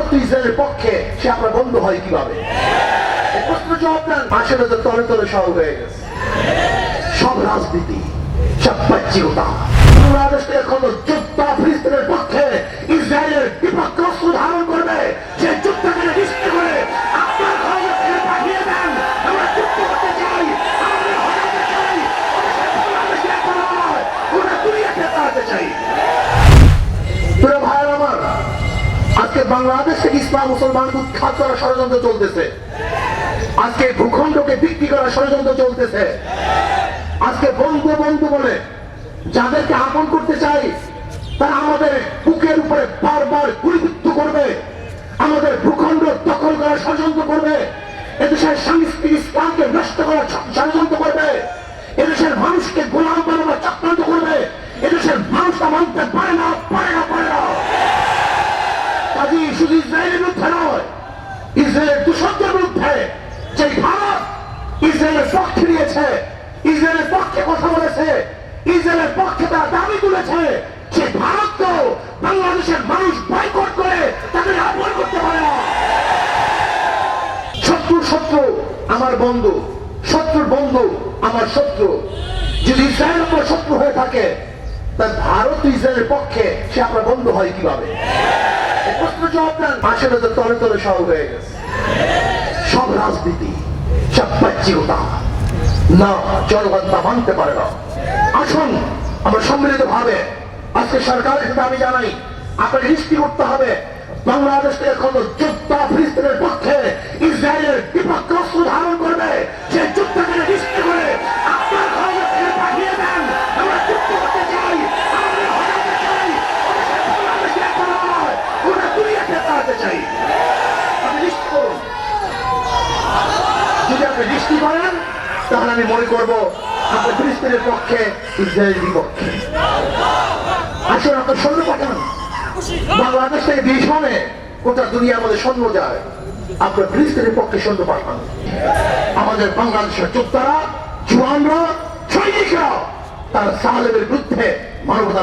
ভারত ইসরায়েলের পক্ষে সে আপনার বন্ধু হয় কিভাবে? এই প্রশ্ন জবাব দেন। আসলে তো তলে তলে সব হয়ে গেছে, সব রাজনীতি, সব বাহ্যিকতা। বাংলাদেশ এখন যোদ্ধা ফিলিস্তিনের পক্ষে ইসরায়েলের বিপক্ষে অস্ত্র ধারণ করবে, সে যুদ্ধকে নিশ্চিত করে আপনার ঘরে থেকে পাঠিয়ে দেন। আমরা যুদ্ধ করতে চাই, আমরা হটাতে চাই, বাংলাদেশে এখন নয়, ওরা দুনিয়াকে তাড়াতে চাই। প্রিয় ভাইয়ের আমার, আজকে বাংলাদেশ থেকে ইসলাম মুসলমানকে উৎখাত করার ষড়যন্ত্র চলতেছে। আজকে ভূখণ্ডকে বিক্রি করার ষড়যন্ত্র চলতেছে। আজকে বন্ধু বন্ধু বলে যাদেরকে আপন করতে চাই, তারা আমাদের বুকের উপরে বারবার গুলিবিদ্ধ করবে, আমাদের ভূখণ্ড দখল করার ষড়যন্ত্র করবে, এদেশের সাংস্কৃতিক ইসলামকে নষ্ট করার ষড়যন্ত্র করবে, এদেশের মানুষকে গোলাম বানাবার চক্রান্ত করবে। এদেশের মানুষটা মানতে পারে না, পারে না, পারে না। কাজী শুধু ইসরায়েলের বিরুদ্ধে নয়, ইসরায়েলের দূষণের বিরুদ্ধে যে ভারত ইসরায়েলের পক্ষে নিয়েছে, ইসরায়েলের পক্ষে কথা বলেছে, ইসরায়েলের পক্ষে তারা দাবি তুলেছে, সে ভারতকেও বাংলাদেশের মানুষ বয়কট করে তাদের আপন করতে পারে না। শত্রুর শত্রু আমার বন্ধু, শত্রুর বন্ধু আমার শত্রু। যদি ইসরায়েল আপনার শত্রু হয়ে থাকে, তাই ভারত ইসরায়েলের পক্ষে সে আপনার বন্ধু হয় কিভাবে? এই প্রশ্ন জবাব দেন। আসলে তো তলে তলে সব হয়ে গেছে, সব রাজনীতি, সব বাহ্যিকতা। না, জনগণ তা মানতে পারে না। আসুন আমরা সম্মিলিত ভাবে আজকে সরকারের সাথে আমি জানাই, আপনাকে নিশ্চিত করতে হবে বাংলাদেশ থেকে এখন যোদ্ধা ফিলিস্তিনের পক্ষে ইসরায়েলের বিপক্ষে অস্ত্র ধারণ করবে, সে যুদ্ধকে নিশ্চিত করে আপনার ঘরে থেকে পাঠিয়ে দেন। আমরা যুদ্ধ করতে চাই, আমরা হটাতে চাই, বাংলাদেশে এখন নয়, ওরা দুনিয়াকে তাড়াতে চাই। আপনি নিশ্চিত করুন। যদি আপনি নিশ্চিত করেন, তাহলে আমি মনে করবো আপনি ফিলিস্তিনের পক্ষে, ইসরায়েলের বিপক্ষে। আসুন আপনার সৈন্য পাঠান, বাংলাদেশ থেকে ভীষণে গোটা দুনিয়ার মধ্যে সৈন্য যায়, আপনার ফিলিস্তিনের পক্ষে সৈন্য পাঠান। আমাদের বাংলাদেশের যোদ্ধারা, জওয়ানরা, সৈনিকরা তারা সালেমের বিরুদ্ধে মানবতা